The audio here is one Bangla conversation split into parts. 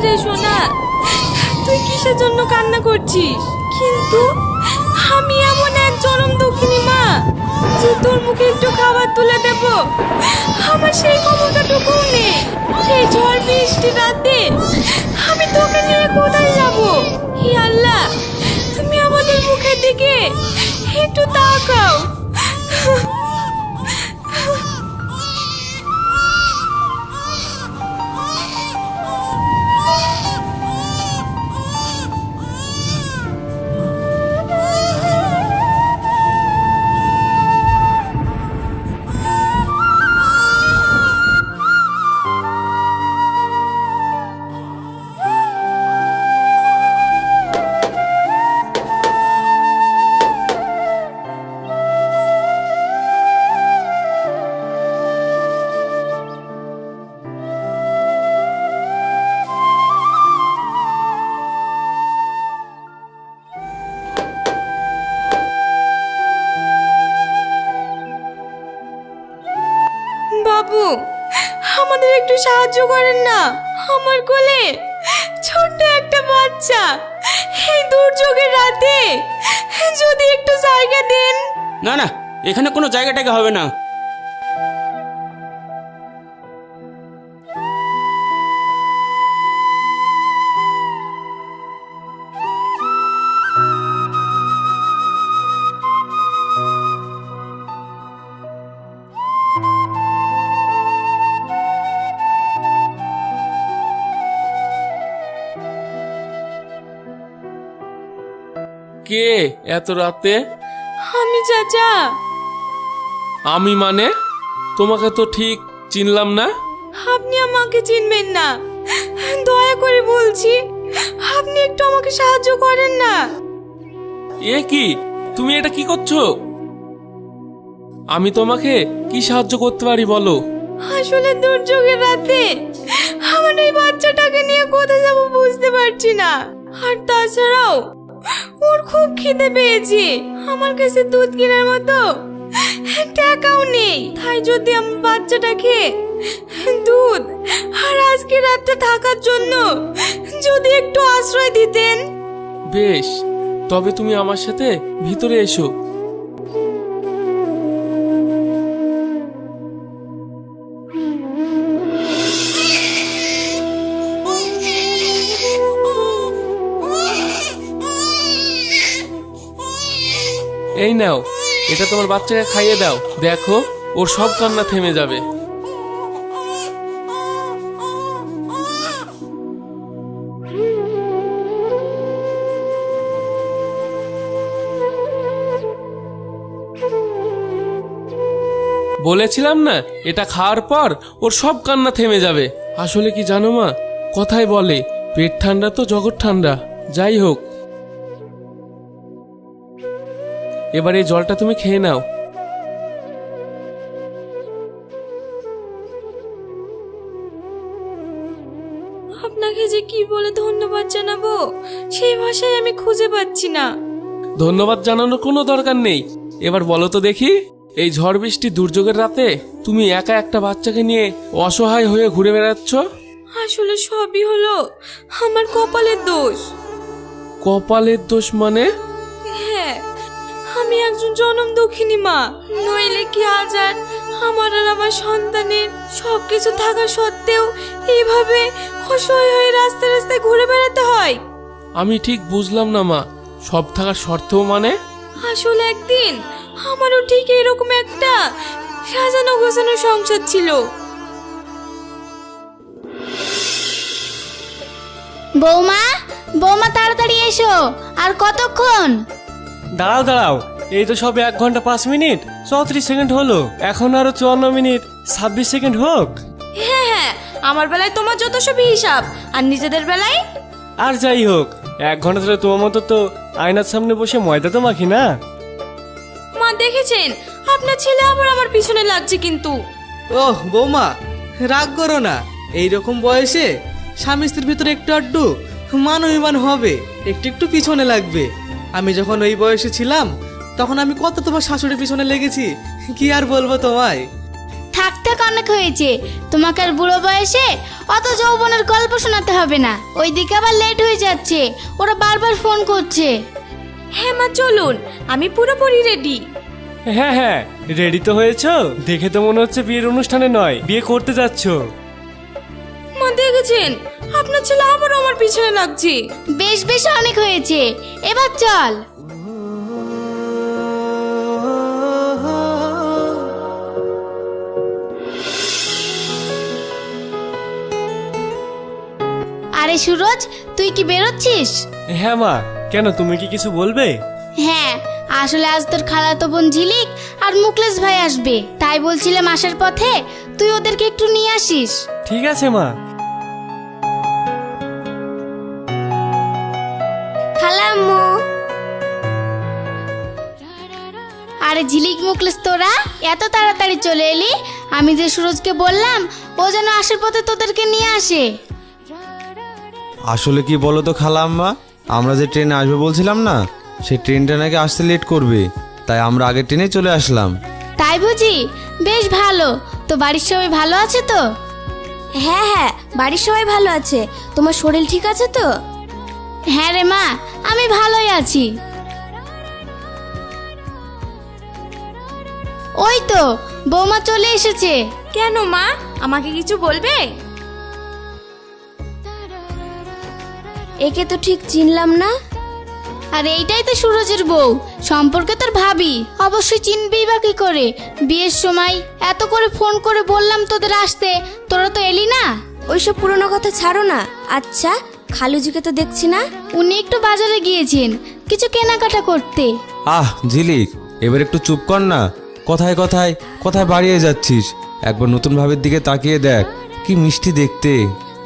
রে সোনা, তুই কিসের জন্য কান্না করছিস? কিন্তু আমি এমন এক চরম দুঃখিনী মা যে তোর মুখে একটু খাবার তুলে দেব, আমার সেই ক্ষমতাটুকুও নেই। এই ঝড় বৃষ্টি রাতে আমি তোকে নিয়ে কোথায় যাব? হে আল্লাহ, তুমি আমাদের মুখের দিকে একটু তাকাও। বাবু, আমাদের একটু সাহায্য করেন না। আমার কোলে ছোট্ট একটা বাচ্চা, এই দুর্যোগের রাতে যদি একটু জায়গা দেন। না না, এখানে কোনো জায়গাটাকে হবে না। কে এত রাতে? আমি চাচা। আমি মানে? তোমাকে তো ঠিক চিনলাম না। আপনি আমাকে চিনবেন না, দয়া করে বলছি আপনি একটু আমাকে সাহায্য করেন না। এ কি, তুমি এটা কি করছো? আমি তোমাকে কি সাহায্য করতে পারি বলো? আসলে দুর্যোগের রাতে আমার এই বাচ্চাটাকে নিয়ে কোথায় যাব বুঝতে পারছি না। আর তাছাড়াও ওর খুব খিদে পেয়েছে, আমার কাছে দুধ কেনার মতো টাকাও নেই। তাই যদি আমার বাচ্চাটাকে দুধ আর আজকে রাতটা থাকার জন্য যদি একটু আশ্রয় দিতেন। বেশ, তবে তুমি আমার সাথে ভিতরে এসো। এই নাও, এটা তোমার বাচ্চাকে খাইয়ে দাও, দেখো ওর সব কান্না থেমে যাবে। বলেছিলাম না, এটা খাওয়ার পর ওর সব কান্না থেমে যাবে। আসলে কি জানো মা, কথায় বলে পেট ঠান্ডা তো জগৎ ঠান্ডা। যাই হোক, এবার এই জলটা তুমি খেয়ে নাও। আপনাকে যে কি বলে ধন্যবাদ জানাবো সেই ভাষায় আমি খুঁজে পাচ্ছি না। ধন্যবাদ জানানোর কোনো দরকার নেই। এবার বলো তো দেখি, এই ঝড় বৃষ্টি দুর্যোগের রাতে তুমি একা একটা বাচ্চাকে নিয়ে অসহায় হয়ে ঘুরে বেড়াচ্ছ? আসলে সবই হলো আমার কপালের দোষ। কপালের দোষ মানে? হ্যাঁ, আমি একজন জনম দুঃখিনী মা। নইলে কি আজ আর আমার আর আমার সন্তানের সবকিছু থাকা সত্ত্বেও এইভাবে অসহায় হয়ে রাস্তায় রাস্তায় ঘুরে বেড়াতে হয়? আমি ঠিক বুঝলাম না মা, সব থাকার শর্তেও মানে? আসলে একদিন আমারও ঠিক এরকম একটা সাজানো গোছানো সংসার ছিল। বৌমা, বৌমা তাড়াতাড়ি এসো। আর কতক্ষণ? দাঁড়াও দাঁড়াও, এই তো সবে 1 ঘন্টা 5 মিনিট 34 সেকেন্ড হলো। এখন আরো 54 মিনিট 26 সেকেন্ড হোক। হ্যাঁ হ্যাঁ, আমার বেলায় তোমার যত সব হিসাব, আর নিজেদের বেলায়। আর যাই হোক, 1 ঘন্টা ধরে তোমার মতো তো আয়নার সামনে বসে ময়দা তো মাখি না। মা দেখেছেন, আপনার ছেলে আবার আমার পিছনে লাগছে কিন্তু। ওহ বৌমা, রাগ করো না। এইরকম বয়সে স্বামী স্ত্রীর ভিতরে একটু আড্ডু মান অভিমান হবে, একটু একটু পিছনে লাগবে। আমি যখন ওই বয়সে ছিলাম তখন আমি কত তোমার শাশুড়ির পিছনে লেগেছি, কি আর বলবো তোমায়। থাক থাক অনেক হয়েছে, তোমাকে আর বুড়ো বয়সে অত যৌবনের গল্প শোনাতে হবে না। ওইদিকে আবার লেট হয়ে যাচ্ছে, ওরা বারবার ফোন করছে। হ্যাঁ মা চলুন, আমি পুরোপুরি রেডি। হ্যাঁ হ্যাঁ, রেডি তো হয়েছো? দেখে তো মনে হচ্ছে বিয়ের অনুষ্ঠানে নয়, বিয়ে করতে যাচ্ছো। মা দেখেছেন, আপনার ছেলে আবার আমার পিছনে লাগছে। বেশ বেশ অনেক হয়েছে, এবার চল। আরে সুরজ, তুই কি বেরোচ্ছিস? হ্যাঁ মা, কেন তুমি কি কিছু বলবে? হ্যাঁ, আসলে আজ তোর খালাতো বোন ঝিলিক আর মুকলেশ ভাই আসবে, তাই বলছিলাম আসার পথে তুই ওদেরকে একটু নিয়ে আসিস। ঠিক আছে মা। খালাম্মু। আরে ঝিলিক মুকলেশ, তোরা এত তাড়াতাড়ি চলে এলি? আমি যে সুরজকে বললাম ও যেন আসার পথে তোদেরকে নিয়ে আসে। আসলে কি বলো তো খালা আম্মা, আমরা যে ট্রেনে আসবো বলছিলাম না, সেই ট্রেনটা নাকি আসতে লেট করবে, তাই আমরা আগের ট্রেনে চলে আসলাম। তাই বুঝি? বেশ ভালো। তো বাড়ির সবাই ভালো আছে তো? হ্যাঁ হ্যাঁ, বাড়ির সবাই ভালো আছে। তোমার শরীর ঠিক আছে তো? হ্যাঁ রে মা, আমি ভালোই আছি। ওই তো বৌমা চলে এসেছে। কেন মা, আমাকে কিছু বলবে? একে তো ঠিক চিনলাম না। আর এইটাই তো সুরজের বউ, সম্পর্কে তোর ভাবি, অবশ্যই চিনবেই বা কি করে? বিয়ের সময় এত করে ফোন করে বললাম তোদের আসতে, তোরা তো এলি না। ওইসব পুরনো কথা ছাড়ো না। আচ্ছা, খালুজিকে তো দেখছি না। উনি একটু বাজারে গিয়েছেন কিছু কেনাকাটা করতে। আহ ঝিলিক, এবার একটু চুপ কর না। কথায় কথায় কথায় বাড়িয়ে যাচ্ছিস। একবার নতুন ভাবের দিকে তাকিয়ে দেখ, কি মিষ্টি দেখতে।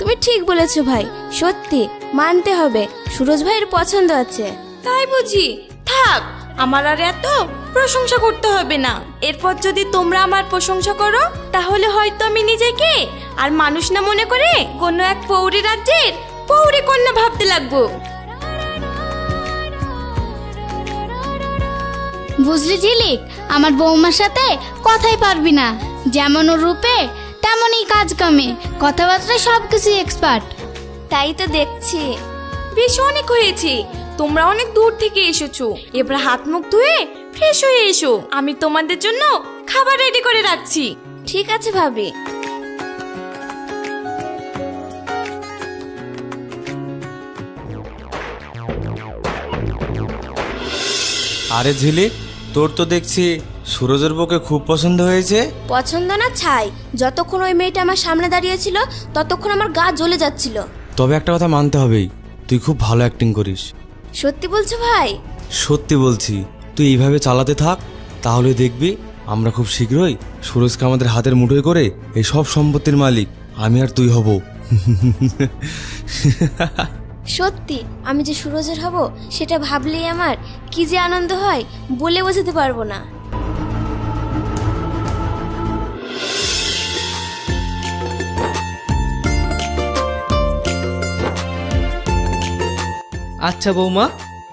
তুমি ঠিক বলেছো ভাই, সত্যি মানতে হবে, সুরজ ভাইয়ের পছন্দ আছে। তাই বুঝি? থাক, আমার আর এত প্রশংসা করতে হবে না। এরপর যদি তোমরা আমার প্রশংসা করো, তাহলে হয়তো আমি নিজেকে আর মানুষ না মনে করে কোনো এক পৌরী রাজ্যের পৌরী কন্যা ভাবতে লাগবো। বুঝলি ঝিলিক, আমার বৌমার সাথে কথাই পারবি না। যেমন ওর রূপে তেমনই কাজ কামে, কথাবার্তায় সবকিছু এক্সপার্ট। তাই তো দেখছি। বেশ অনেক হয়েছে, তোমরা অনেক দূর থেকে এসেছো, এবার হাত মুখ ধুয়ে ফ্রেশ হয়ে এসো। আমি তোমাদের জন্য খাবার রেডি করে রাখছি। ঠিক আছে ভাবি। আরে ঝিলিক, তোর তো দেখছি সুরজের বউকে খুব পছন্দ হয়েছে। পছন্দ না ছাই, যতক্ষণ ওই মেয়েটা আমার সামনে দাঁড়িয়েছিল ততক্ষণ আমার গা জ্বলে যাচ্ছিল। তবে একটা কথা মানতে হবেই, তুই খুব ভালো অ্যাক্টিং করিস। সত্যি বলছো ভাই? সত্যি বলছি, তুই এইভাবে চালাতে থাক, তাহলে দেখবি আমরা খুব শীঘ্রই সুরজকে আমাদের হাতের মুঠোয় করে এই সব সম্পত্তির মালিক আমি আর তুই হব। সত্যি আমি যে সুরজের হব, সেটা ভাবলেই আমার কি যে আনন্দ হয় বলে বোঝাতে পারবো না। আচ্ছা বৌমা,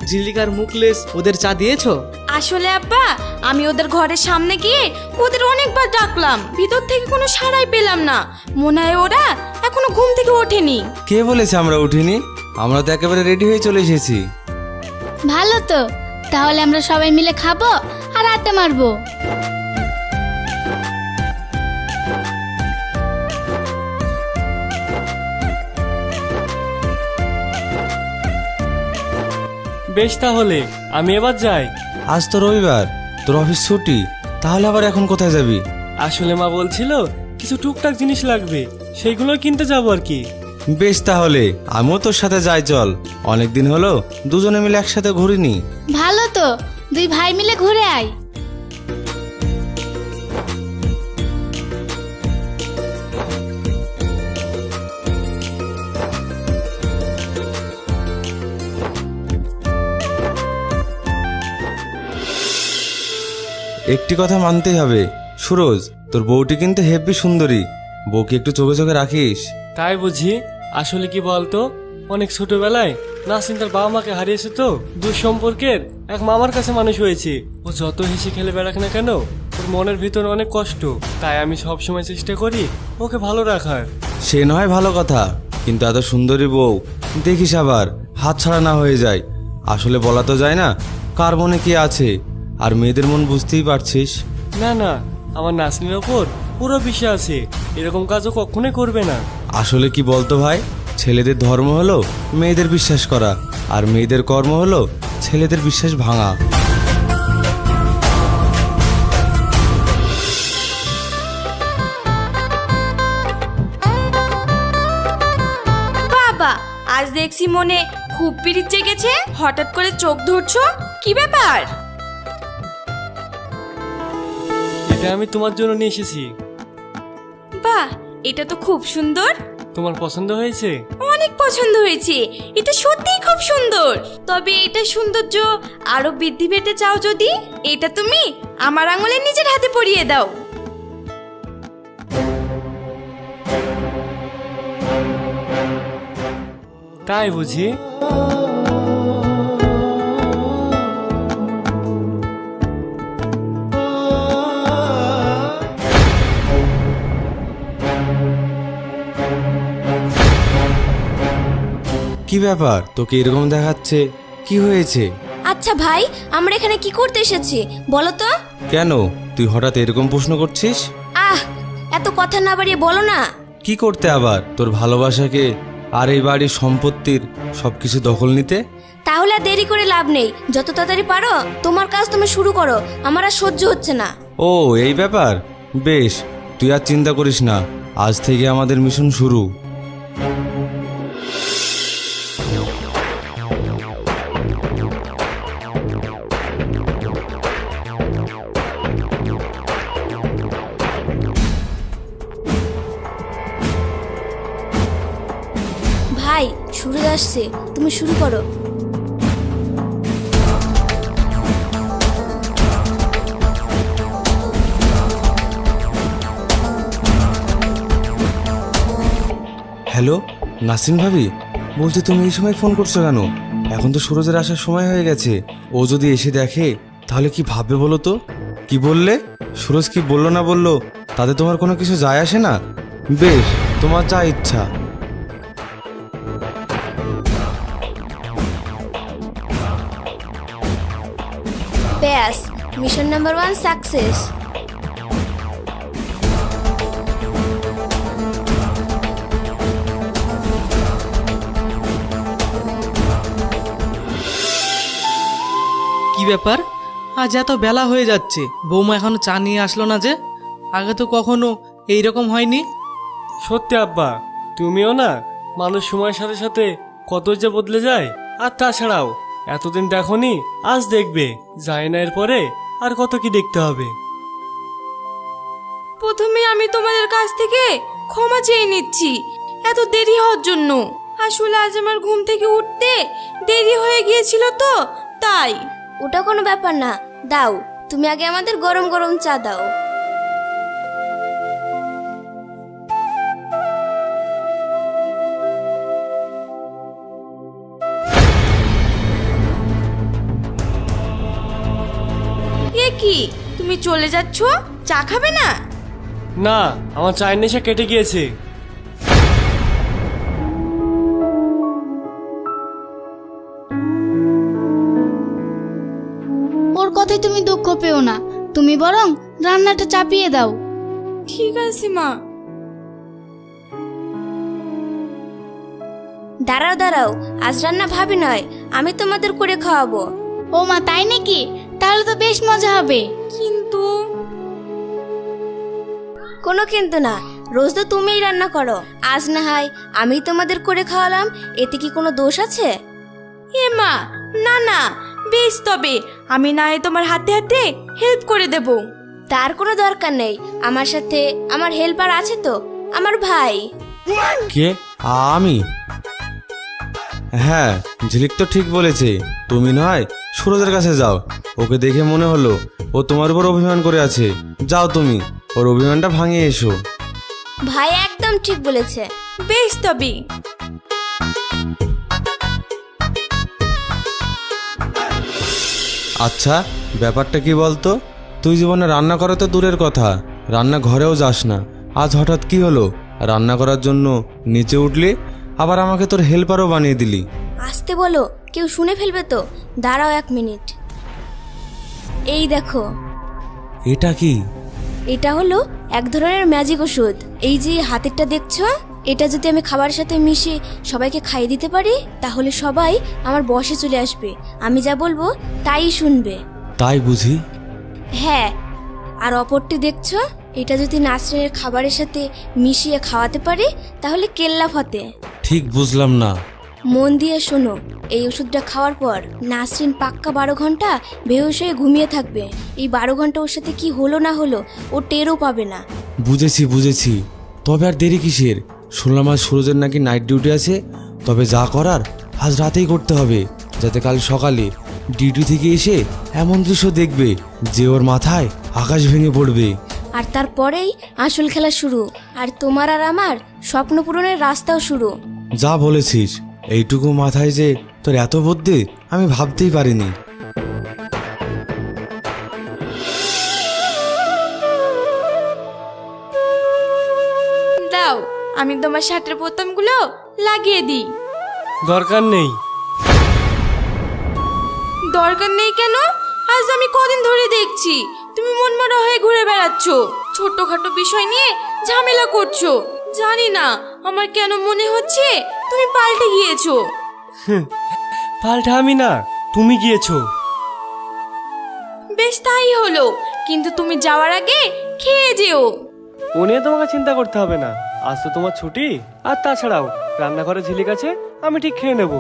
ঝিলিকার মুকলেশ ওদের চা দিয়েছো? আসলে আব্বা, আমি ওদের ঘরের সামনে গিয়ে ওদের অনেকবার ডাকলাম, ভিতর থেকে কোনো সাড়াই পেলাম না। মনে হয় ওরা এখনো ঘুম থেকে ওঠেনি। কে বলেছে আমরা উঠিনি? আমরা তো একেবারে রেডি হয়ে চলে এসেছি। ভালো তো, তাহলে আমরা সবাই মিলে খাবো আর আড্ডা মারবো। বেশ, তাহলে আমি এবার যাই। আজ তো রবিবার, তোর অফিস ছুটি, তাহলে আবার এখন কোথায় যাবি? আসলে মা বলছিল কিছু টুকটাক জিনিস লাগবে, সেইগুলো কিনতে যাবো আর কি। বেশ, তাহলে আমিও তোর সাথে যাই, চল। অনেকদিন হলো দুজনে মিলে একসাথে ঘুরিনি। ভালো তো, দুই ভাই মিলে ঘুরে আয়। একটি কথা মানতেই হবে, সুরজ, তোর বউটি কিন্তু হেব্বি সুন্দরী। বউকে একটু চোখে চোখে রাখিস। তাই বুঝি? আসলে কি বলতো, অনেক ছোটবেলায় নাসরিন তার বাবা মাকে হারিয়েছে তো দূর সম্পর্কের এক মামার কাছে মানুষ হয়েছে। ও যত হেসে খেলে বেড়াক না কেন ওর মনের ভিতরে অনেক কষ্ট, তাই আমি সবসময় চেষ্টা করি ওকে ভালো রাখার। সে নয় ভালো কথা, কিন্তু এত সুন্দরী বউ দেখিস আবার হাত ছাড়া না হয়ে যায়। আসলে বলা তো যায় না কার মনে কি আছে, আর মেয়েদের মন বুঝতেই পারছিস। না না, আমার নাসরিনের ওপর পুরো বিশ্বাস আছে, এরকম কাজও কখনোই করবে না। আসলে কি বলতো ভাই, ছেলেদের ধর্ম হলো মেয়েদের বিশ্বাস করা, আর মেয়েদের কর্ম হলো ছেলেদের বিশ্বাস ভাঙা। বাবা, আজ দেখছি মনে খুব পিরিত জেগেছে, হঠাৎ করে চোখ ধরছো, কি ব্যাপার? এটা আমি তোমার জন্য নিয়ে এসেছি। বাহ, এটা তো খুব সুন্দর। তোমার পছন্দ হয়েছে? অনেক পছন্দ হয়েছে, এটা সত্যিই খুব সুন্দর। তবে এটা সৌন্দর্য আরো বৃদ্ধি পেতে চাও যদি, এটা তুমি আমার আঙুলে নিজের হাতে পরিয়ে দাও। তাই বুঝি? কি ব্যাপার, তোকে এরকম দেখাচ্ছে, কি হয়েছে? আচ্ছা ভাই, আমরা এখানে কি করতে এসেছি বলো তো? কেন তুই হঠাৎ এরকম প্রশ্ন করছিস? আহ, এত কথা না বাড়িয়ে বলো না। কি করতে আবার, তোর ভালোবাসাকে আর এই বাড়ির সম্পত্তির সবকিছু দখল নিতে? তাহলে আর দেরি করে লাভ নেই, যত তাড়াতাড়ি পারো তোমার কাজ তুমি শুরু করো, আমার আর সহ্য হচ্ছে না। ও এই ব্যাপার, বেশ, তুই আর চিন্তা করিস না, আজ থেকে আমাদের মিশন শুরু। ভাই, সুরজ আসছে, তুমি শুরু করো। হ্যালো নাসরিন ভাবি, বলছি তুমি এই সময় ফোন করছো কেন? এখন তো সুরজের আসার সময় হয়ে গেছে, ও যদি এসে দেখে তাহলে কি ভাববে বলো তো? কি বললে? সুরজ কি বললো না বললো তাতে তোমার কোনো কিছু যায় আসে না? বেশ, তোমার যা ইচ্ছা। ব্যাস, মিশন নাম্বার 1 সাকসেস। কি ব্যাপার, আজ এত বেলা হয়ে যাচ্ছে, বৌমা এখনো চা নিয়ে আসলো না যে? আগে তো কখনো এইরকম হয়নি। সত্যি আব্বা, তুমিও না, মানুষ সময়ের সাথে সাথে কত যে বদলে যায়। আর তাছাড়াও এতদিন দেখোনি, আজ দেখবে, যায় না এরপরে আর কত কি দেখতে হবে। প্রথমে আমি তোমাদের কাছ থেকে ক্ষমা চেয়ে নিচ্ছি এত দেরি হওয়ার জন্য। আসলে আজ আমার ঘুম থেকে উঠতে দেরি হয়ে গিয়েছিল তো, তাই। ওটা কোনো ব্যাপার না, দাও, তুমি আগে আমাদের গরম গরম চা দাও। এ কি, তুমি চলে যাচ্ছ? চা খাবে না? না, আমার চায়ের নেশা কেটে গিয়েছে। ওর কথায় তুমি দুঃখ পেও না, তুমি বরং রান্নাটা চাপিয়ে দাও। ঠিক আছে মা। দাঁড়াও দাঁড়াও, আজ রান্না ভাবি নয়, আমি তোমাদের করে খাওয়াবো। ও মা, তাই নাকি? তাহলে তো বেশ মজা হবে। কিন্তু কোনো কিন্তু না, রোজ তো তুমিই রান্না করো, আজ না হয় আমি তোমাদের করে খাওয়ালাম, এতে কি কোনো দোষ আছে? এ মা, না না, বেশ, তবে আমি না হয় তোমার হাতে হাতে হেল্প করে দেব। তার কোনো দরকার নেই, আমার সাথে আমার হেল্পার আছে তো, আমার ভাই। কে? আমি? হ্যাঁ, ঝিলিক তো ঠিক বলেছে, তুমি নয় সুরজের কাছে যাও, ওকে দেখে মনে হলো ও তোমার উপর অভিমান করে আছে। যাও তুমি ওর অভিমানটা ভাঙিয়ে এসো। ভাই একদম ঠিক বলেছে। বেশ তবে। আচ্ছা, ব্যাপারটা কি বলতো? তুই জীবনে রান্না করা তো দূরের কথা, রান্না ঘরেও যাস না। আজ হঠাৎ কি হলো? রান্না করার জন্য নিচে উঠলি, আবার আমাকে তোর হেল্পারও বানিয়ে দিলি। আসতে বলো, কেউ শুনে ফেলবে তো। দাঁড়াও 1 মিনিট। এই দেখো, এটা কি? এটা হলো এক ধরনের ম্যাজিক ওষুধ। এই যে হাতেরটা দেখছো, এটা যদি আমি খাবারের সাথে মিশিয়ে সবাইকে খাইয়ে দিতে পারি, তাহলে সবাই আমার বশে চলে আসবে। আমি যা বলবো তাই শুনবে। তাই বুঝি? হ্যাঁ। আর অপরটি দেখছো, এটা যদি নাসরিনের খাবারের সাথে মিশিয়ে খাওয়াতে পারি, তাহলে কেল্লা ফতে। ঠিক বুঝলাম না। মন দিয়ে শোনো, এই ওষুধটা খাওয়ার পর নাসরিন পাক্কা 12 ঘন্টা বেহুশ হয়ে ঘুমিয়ে থাকবে। এই 12 ঘন্টা ওর সাথে কি হলো না হলো ও টেরও পাবে না। বুঝেছি বুঝেছি। তবে আর দেরি কিসের? শুনলাম আজ সুরজের নাকি নাইট ডিউটি আছে। তবে যা করার আজ রাতেই করতে হবে, যাতে কাল সকালে ডিউটি থেকে এসে এমন দৃশ্য দেখবে যে ওর মাথায় আকাশ ভেঙে পড়বে। আর তারপরেই আসল খেলা শুরু, আর তোমার আর আমার স্বপ্ন পূরণের রাস্তাও শুরু। যা বলেছিস, এইটুকু মাথায় যে তোর এত বুদ্ধি আমি ভাবতেই পারিনি। দাও, আমি তোমার শার্টের বোতামগুলো লাগিয়ে দিই। দরকার নেই। দরকার নেই কেন? আজ আমি কদিন ধরে দেখছি তুমি মনমরা হয়ে ঘুরে বেড়াচ্ছ, ছোটখাটো বিষয় নিয়ে ঝামেলা করছো। জানি না আমার কেন মনে হচ্ছে তুমি পাল্টে গিয়েছো। পাল্টা আমি না, তুমি গিয়েছো। বেশ তাই হলো, কিন্তু তুমি যাওয়ার আগে খেয়ে যেও। ও নিয়ে তোমাকে চিন্তা করতে হবে না, আজ তো তোমার ছুটি। আর তাছাড়াও রান্নাঘরে ঝিলিক আছে, আমি ঠিক খেয়ে নেবো।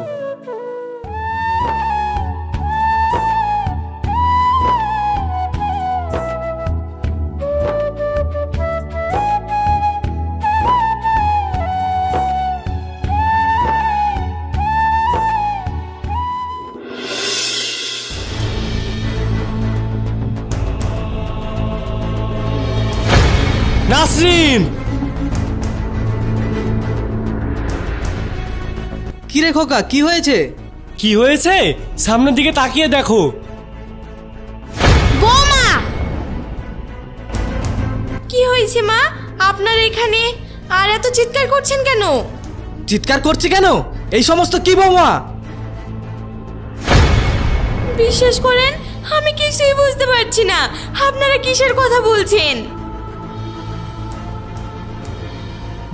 নাসরিন! কি রে খোকা, কি হয়েছে? কি হয়েছে? সামনের দিকে তাকিয়ে দেখো। বৌমা! কি হয়েছে মা আপনার এখানে? আর এত চিৎকার করছেন কেন? চিৎকার করছে কেন? এই সমস্ত কি বৌমা? বিশ্বাস করেন আমি কিছুই বুঝতে পারছি না আপনারা কিসের কথা বলছেন।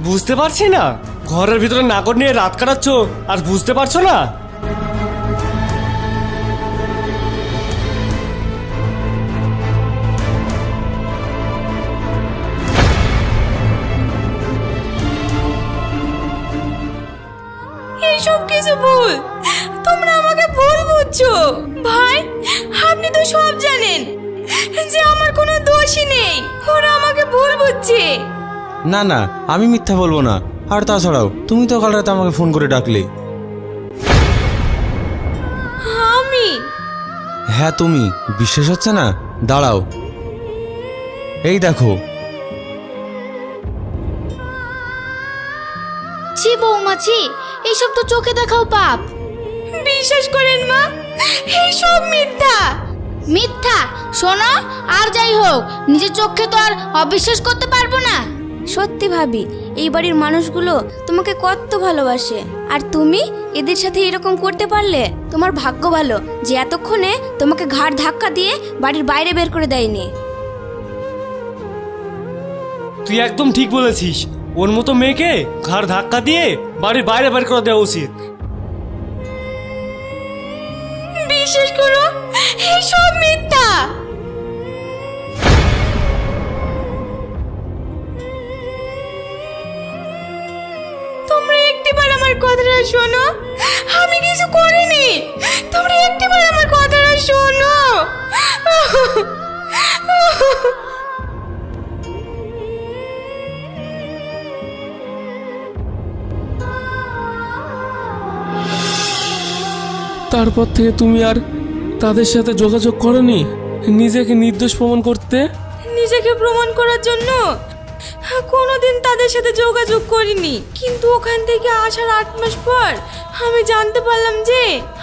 বুঝতে পারছি না? ঘরের ভিতরে নাগর নিয়ে রাত কাটাচ্ছ আর বুঝতে পারছো না? এইসব কিছু ভুল, তোমরা আমাকে ভুল বুঝছো। ভাই, আপনি তো সব জানেন যে আমার কোনো দোষই নেই, ওরা আমাকে ভুল বুঝছে। না না, আমি মিথ্যা বলবো না। আর তাছাড়াও তুমি তো কাল রাতে আমাকে ফোন করে ডাকলে। আমি? হ্যাঁ তুমি। বিশ্বাস হচ্ছে না? দাঁড়াও, এই দেখো। ছি বৌমা ছি, এইসব তো চোখে দেখাও পাপ। বিশ্বাস করেন মা, এইসব মিথ্যা। মিথ্যা? শোনো, আর যাই হোক নিজের চোখে তো আর অবিশ্বাস করতে পারবো না। সত্যি ভাবি, এই বাড়ির মানুষগুলো তোমাকে কত ভালোবাসে, আর তুমি এদের সাথে এরকম করতে পারলে তোমার ভাগ্য ভালো যে এতক্ষণে তোমাকে ঘাড় ধাক্কা দিয়ে বাড়ির বাইরে বের করে দেয়নি। তুই একদম ঠিক বলেছিস। ওর মতো মেয়েকে ঘাড় ধাক্কা দিয়ে বাড়ির বাইরে বের করে দেওয়া উচিত। বিশ্বাস করো, এইসব মিথ্যা। তোমরা একটিবার আমার কথাটা শোনো, আমি কিছু করিনি। তোমরা একটিবার আমার কথাটা শোনো। তারপর থেকে তুমি আর তাদের সাথে যোগাযোগ করনি নিজেকে নির্দোষ প্রমাণ করতে? নিজেকে প্রমাণ করার জন্য কোনোদিন তাদের সাথে যোগাযোগ করিনি, কিন্তু ওখান থেকে আসার 8 মাস পর আমি জানতে পারলাম যে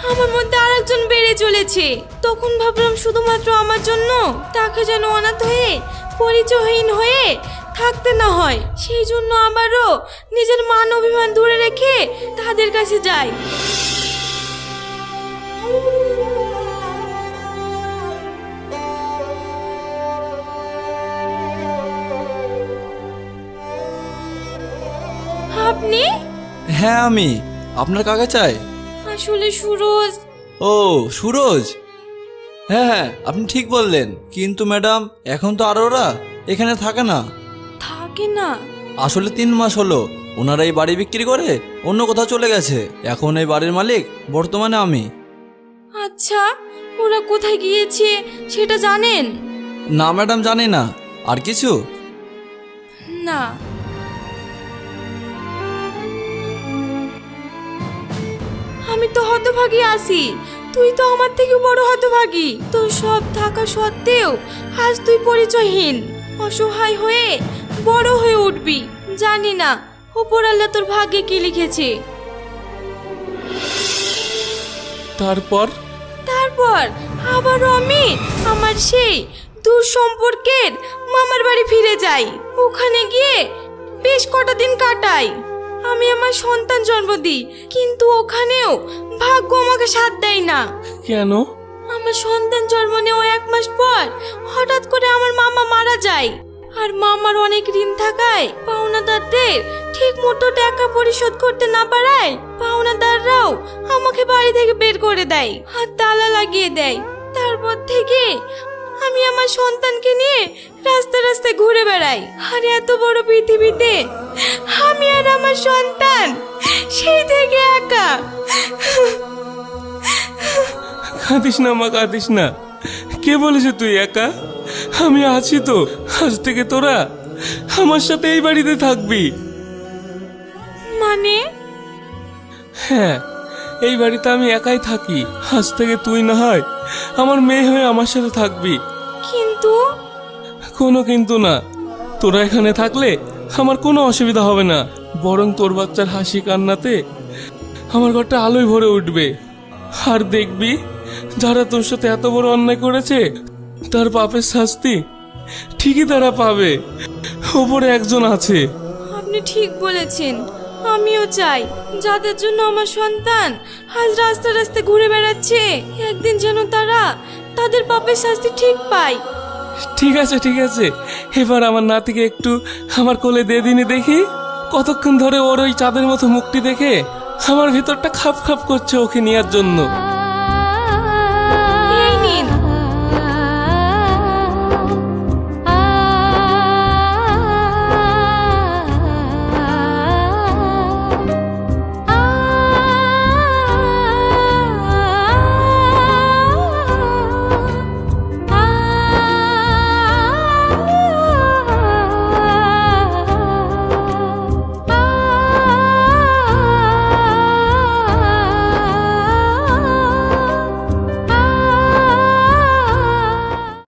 আমার মধ্যে আরেকজন বেড়ে চলেছে। তখন ভাবলাম শুধুমাত্র আমার জন্য তাকে যেন অনাথ হয়ে পরিচয়হীন হয়ে থাকতে না হয়, সেই জন্য আবারও নিজের মান অভিমান দূরে রেখে তাদের কাছে যাই। আপনি? হ্যাঁ আমি। আপনার কাকে চাই? আসলে সুরজ। ও সুরজ, হ্যাঁ হ্যাঁ আপনি ঠিক বললেন, কিন্তু ম্যাডাম এখন তো আর ওরা এখানে থাকে না। থাকে না? আসলে 3 মাস হলো ওনারা এই বাড়ি বিক্রি করে অন্য কোথাও চলে গেছে। এখন এই বাড়ির মালিক বর্তমানে আমি। আচ্ছা, ওরা কোথায় গিয়েছে সেটা জানেন? না ম্যাডাম জানি না। আর কিছু? না। আমি তো হতভাগী আছি, তুই তো আমার থেকে বড় হতভাগী। তোর সব থাকা সত্ত্বেও আজ তুই পরিচয়হীন, অসহায় হয়ে বড় হয়ে উঠবি। জানি না উপরওয়ালা তোর ভাগ্যে কি লিখেছে। তারপর তারপর আবারও আমি আমার সেই দূর সম্পর্কের মামার বাড়ি ফিরে যাই। ওখানে গিয়ে বেশ কটা দিন কাটাই। আমি আমার সন্তান জন্ম দিই, কিন্তু ওখানেও ভাগ্য আমাকে সাথ দেয় না। কেন? আমার সন্তান জন্ম নেওয়া 1 মাস পর হঠাৎ করে আমার মামা মারা যায়। আর মামার অনেক ঋণ থাকায় পাওনাদারদের ঠিক মতো টাকা পরিশোধ করতে না পারায় পাওনাদাররাও আমাকে বাড়ি থেকে বের করে দেয় আর তালা লাগিয়ে দেয়। তারপর থেকে আমি আমার সন্তানকে নিয়ে রাস্তায় রাস্তায় ঘুরে বেড়াই। আর এত বড় পৃথিবীতে আমি আর আমার সন্তান সেই থেকে একা। কাঁদিস না মা, কাঁদিস না। কে বলেছে তুই একা? আমি আছি তো। আজ থেকে তোরা আমার সাথে এই বাড়িতে থাকবি। মানে? হ্যাঁ, এই বাড়িতে আমি একাই থাকি। আজ থেকে তুই না হয় আমার মেয়ে হয়ে আমার সাথে থাকবি। কিন্তু? কোনো কিন্তু না। তোরা এখানে থাকলে আমার কোনো অসুবিধা হবে না, বরং তোর বাচ্চার হাসি কান্নাতে আমার ঘরটা আলোয় ভরে উঠবে। আর দেখবি, যারা তোর সাথে এত বড় অন্যায় করেছে তার পাপের শাস্তি ঠিকই তারা পাবে। ওপরে একজন আছে। আপনি ঠিক বলেছেন। আমিও চাই যাদের জন্য আমার সন্তান আজ রাস্তা রাস্তায় ঘুরে বেড়াচ্ছে, একদিন যেন তারা তাদের পাপের শাস্তি ঠিক পায়। ঠিক আছে ঠিক আছে, এবার আমার নাতিকে একটু আমার কোলে দিয়ে দিনে দেখি। কতক্ষণ ধরে ওর ওই চাঁদের মতো মুখটি দেখে আমার ভিতরটা খাপ খাপ করছে ওকে নেওয়ার জন্য।